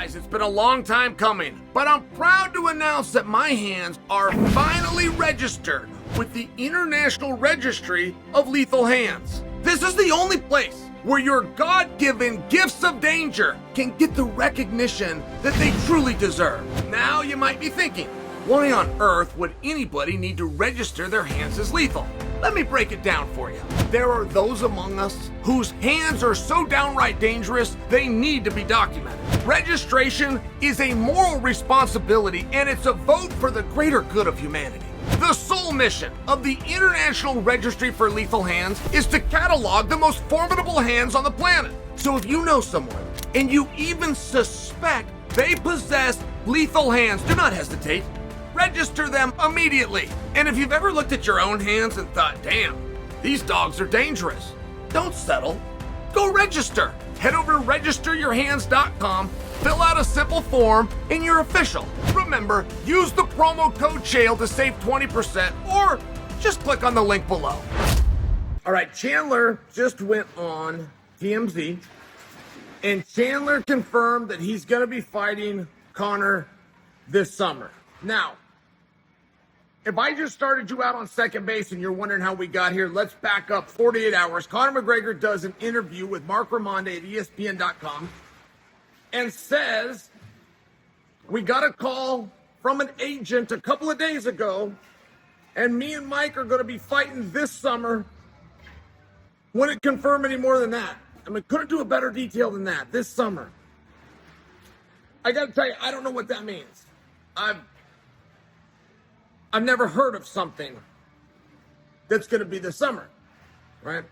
guys, it's been a long time coming, but I'm proud to announce that my hands are finally registered with the International Registry of Lethal Hands. This is the only place where your God-given gifts of danger can get the recognition that they truly deserve. Now you might be thinking, why on earth would anybody need to register their hands as lethal? Let me break it down for you. There are those among us whose hands are so downright dangerous, they need to be documented. Registration is a moral responsibility, and it's a vote for the greater good of humanity. The sole mission of the International Registry for Lethal Hands is to catalog the most formidable hands on the planet. So if you know someone, and you even suspect they possess lethal hands, do not hesitate. Register them immediately. And if you've ever looked at your own hands and thought, damn, these dogs are dangerous, don't settle. Go register. Head over to registeryourhands.com, fill out a simple form, and you're official. Remember, use the promo code Chael to save 20%, or just click on the link below. All right, Chandler just went on TMZ, and Chandler confirmed that he's going to be fighting Conor this summer. Now, if I just started you out on second base and you're wondering how we got here, let's back up 48 hours. Conor McGregor does an interview with Mark Raimondi at ESPN.com and says, we got a call from an agent a couple of days ago, and me and Mike are going to be fighting this summer. Wouldn't confirm any more than that. I mean, couldn't do a better detail than that, this summer. I got to tell you, I don't know what that means. I've never heard of something that's going to be this summer, right?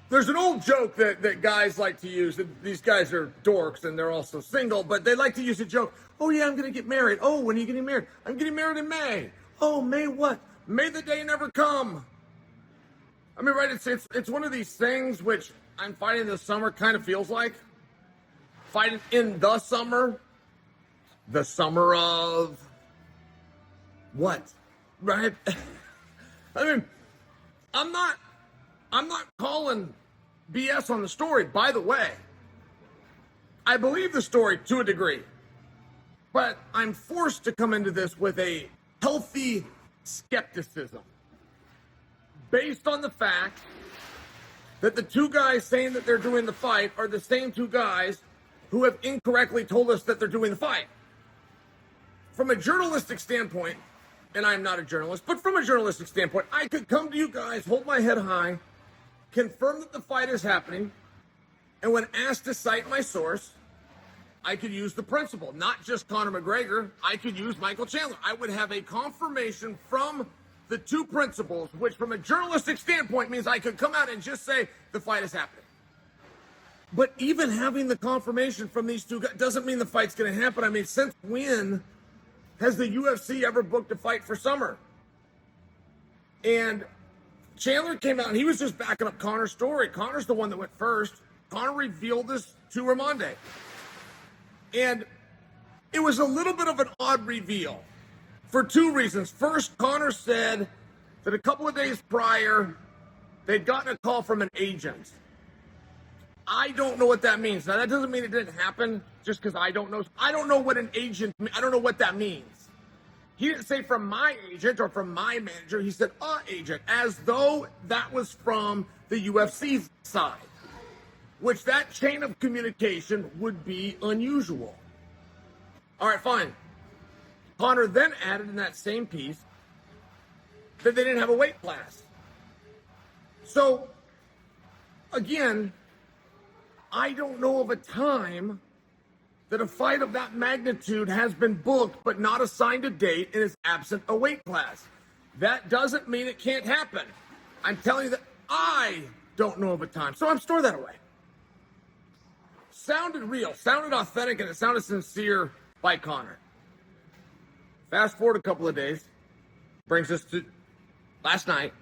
There's an old joke that guys like to use. That these guys are dorks and they're also single, but they like to use a joke. Oh, yeah, I'm going to get married. Oh, when are you getting married? I'm getting married in May. Oh, May what? May the day never come. I mean, right, it's one of these things which I'm fighting this summer kind of feels like. Fighting in the summer of... what? Right? I mean, I'm not calling BS on the story. By the way, I believe the story to a degree, but I'm forced to come into this with a healthy skepticism based on the fact that the two guys saying that they're doing the fight are the same two guys who have incorrectly told us that they're doing the fight. From a journalistic standpoint, and I'm not a journalist, but from a journalistic standpoint, I could come to you guys, hold my head high, confirm that the fight is happening, and when asked to cite my source, I could use the principal, not just Conor McGregor. I could use Michael Chandler. I would have a confirmation from the two principals, which from a journalistic standpoint means I could come out and just say the fight is happening. But even having the confirmation from these two guys doesn't mean the fight's going to happen. I mean, since when has the UFC ever booked a fight for summer? And Chandler came out and he was just backing up Conor's story. Conor's the one that went first. Conor revealed this to Raimondi. And it was a little bit of an odd reveal for two reasons. First, Conor said that a couple of days prior, they'd gotten a call from an agent. I don't know what that means. Now, that doesn't mean it didn't happen just because I don't know. I don't know what an agent, I don't know what that means. He didn't say from my agent or from my manager. He said, agent, as though that was from the UFC's side, which that chain of communication would be unusual. All right, fine. Conor then added in that same piece that they didn't have a weight class. So, again, I don't know of a time that a fight of that magnitude has been booked but not assigned a date and is absent a weight class. That doesn't mean it can't happen. I'm telling you that I don't know of a time. So I'm storing that away. Sounded real, sounded authentic, and it sounded sincere by Conor. Fast forward a couple of days, brings us to last night.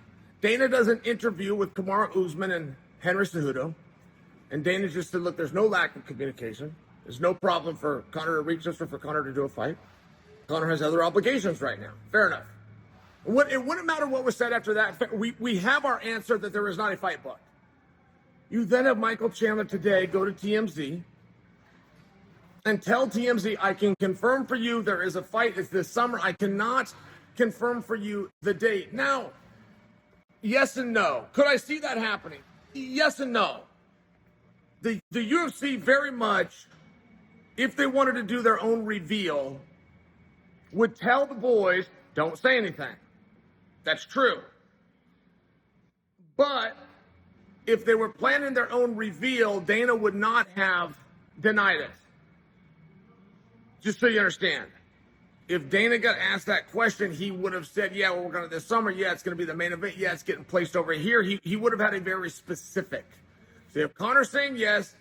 Dana does an interview with Kamaru Usman and Henry Cejudo. And Dana just said, look, there's no lack of communication. There's no problem for Conor to reach us or for Conor to do a fight. Conor has other obligations right now. Fair enough. It wouldn't matter what was said after that. We have our answer that there is not a fight booked. You then have Michael Chandler today go to TMZ and tell TMZ, I can confirm for you there is a fight. It's this summer. I cannot confirm for you the date. Now, yes and no. Could I see that happening? Yes and no. The UFC very much, if they wanted to do their own reveal, would tell the boys, don't say anything. That's true. But if they were planning their own reveal, Dana would not have denied it. Just so you understand. If Dana got asked that question, he would have said, yeah, well, we're going to this summer. Yeah, it's going to be the main event. Yeah, it's getting placed over here. He would have had a very specific. So if Conor's saying yes,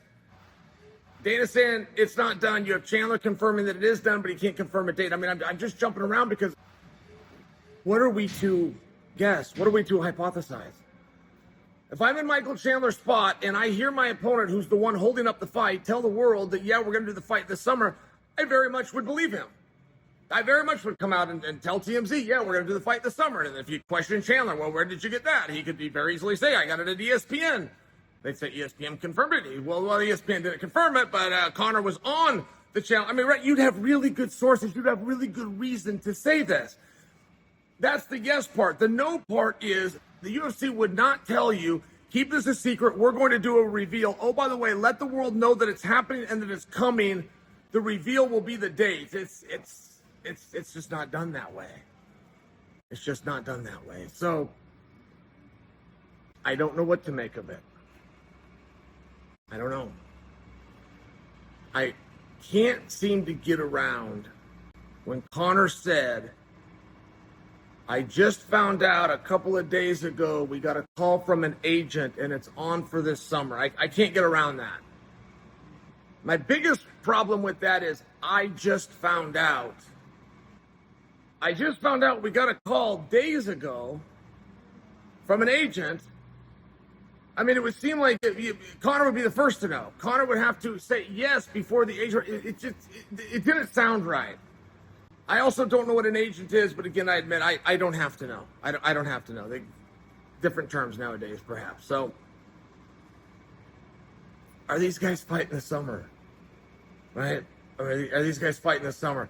Dana's saying it's not done. You have Chandler confirming that it is done, but he can't confirm a date. I mean, I'm just jumping around because what are we to guess? What are we to hypothesize? If I'm in Michael Chandler's spot and I hear my opponent, who's the one holding up the fight, tell the world that, yeah, we're going to do the fight this summer, I very much would believe him. I very much would come out and tell TMZ, yeah, we're going to do the fight this summer. And if you question Chandler, well, where did you get that? He could very easily say, I got it at ESPN. They'd say ESPN confirmed it. Well, ESPN didn't confirm it, but Conor was on the channel. I mean, right, you'd have really good sources. You'd have really good reason to say this. That's the yes part. The no part is the UFC would not tell you, keep this a secret. We're going to do a reveal. Oh, by the way, let the world know that it's happening and that it's coming. The reveal will be the date. It's just not done that way. It's just not done that way. So I don't know what to make of it. I don't know. I can't seem to get around when Conor said, I just found out a couple of days ago we got a call from an agent and it's on for this summer. I can't get around that. My biggest problem with that is I just found out. I just found out we got a call days ago from an agent. I mean, it would seem like Conor would be the first to know. Conor would have to say yes before the agent. It didn't sound right. I also don't know what an agent is, but again, I admit I don't have to know. I don't have to know. Different terms nowadays, perhaps. So, are these guys fighting this summer? Right? Are these guys fighting this summer?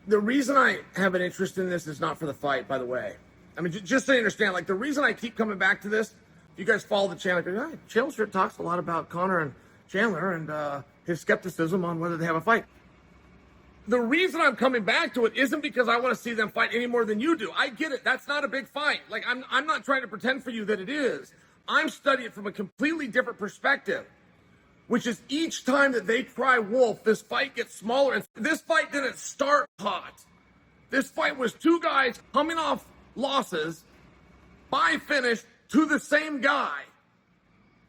The reason I have an interest in this is not for the fight, by the way. I mean, just so you understand, like the reason I keep coming back to this, if you guys follow the channel, Chael sure talks a lot about Conor and Chandler and his skepticism on whether they have a fight. The reason I'm coming back to it isn't because I want to see them fight any more than you do. I get it. That's not a big fight. Like, I'm not trying to pretend for you that it is. I'm studying it from a completely different perspective, which is each time that they cry wolf, this fight gets smaller. And this fight didn't start hot. This fight was two guys coming off losses by finish to the same guy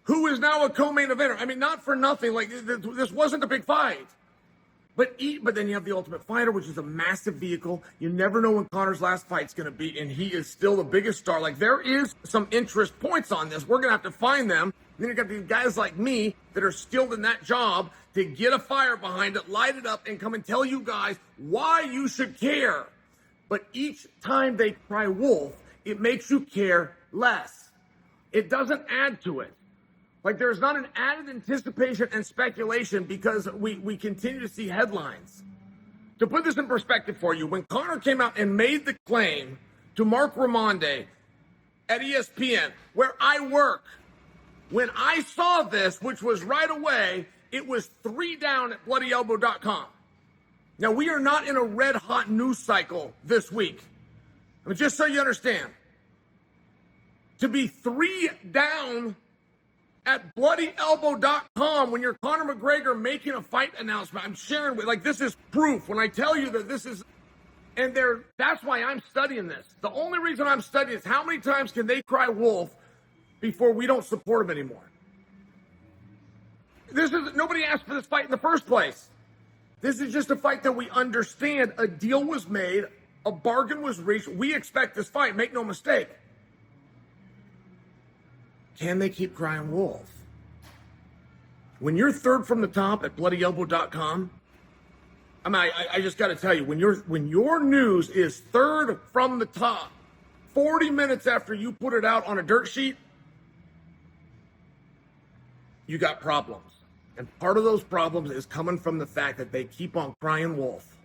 who is now a co-main eventer. I mean, not for nothing. Like, this wasn't a big fight. But then you have the Ultimate Fighter, which is a massive vehicle. You never know when Conor's last fight's going to be, and he is still the biggest star. Like, there is some interest points on this. We're going to have to find them. And then you got these guys like me that are skilled in that job to get a fire behind it, light it up, and come and tell you guys why you should care. But each time they cry wolf, it makes you care less. It doesn't add to it. Like, there's not an added anticipation and speculation because we continue to see headlines. To put this in perspective for you, when Conor came out and made the claim to Mark Raimondi at ESPN, where I work, when I saw this, which was right away, it was 3 down at bloodyelbow.com. Now, we are not in a red-hot news cycle this week. I mean, just so you understand. To be 3 down at bloodyelbow.com when you're Conor McGregor making a fight announcement, I'm sharing with, like, this is proof when I tell you that this is, and that's why I'm studying this. The only reason I'm studying is how many times can they cry wolf before we don't support them anymore. Nobody asked for this fight in the first place. This is just a fight that we understand. A deal was made, a bargain was reached. We expect this fight, make no mistake. Can they keep crying wolf? When you're third from the top at bloodyelbow.com, I mean, I just got to tell you, when your news is third from the top, 40 minutes after you put it out on a dirt sheet, you got problems. And part of those problems is coming from the fact that they keep on crying wolf.